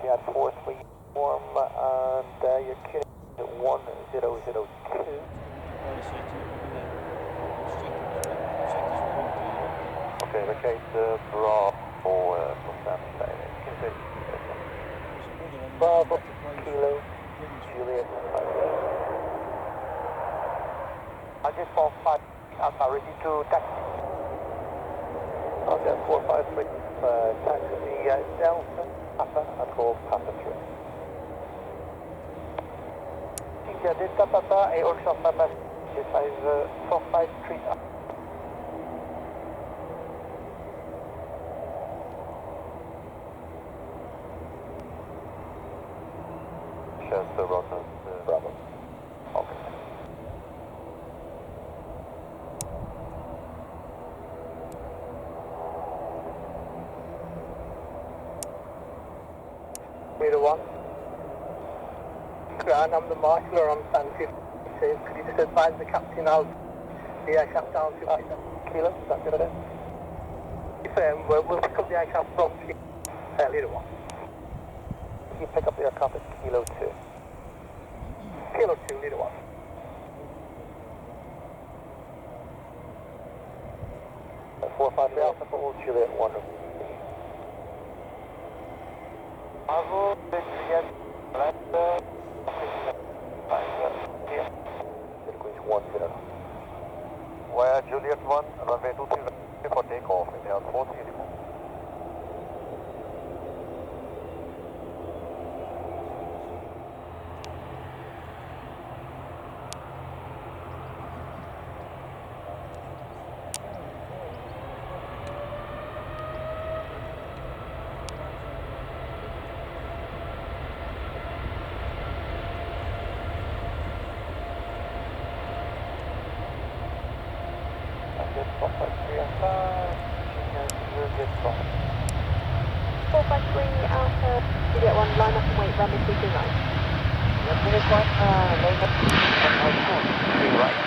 Etihad 43 warm, and you're queuing at 1002. Okay, locate Bravo for standby. Bravo, Kilo, Juliet. I just 45 Alpha, ready to taxi. Okay, 453, taxi Delta, Papa, and call Papa 3. India Delta Papa et Ocean Papa 453. Chester Rotterdam, Bravo. Okay. Meter 1. Gran, I'm the marshal or I'm stand 52. Could you just advise the captain of the aircraft down to Kilo? Is that good idea? If we'll pick up the aircraft from Leader 1. You pick up the aircraft at Kilo 2. Kilo 2, Leader 1. At 453 Alpha for Juliet 1. Bravo, Juliet, left, 10. Wire Juliet 1, runway 23 for takeoff, Etihad 40 anymore. Alpha, Juliet 1, line up and wait, runway 229. Line up, line up, 2 right,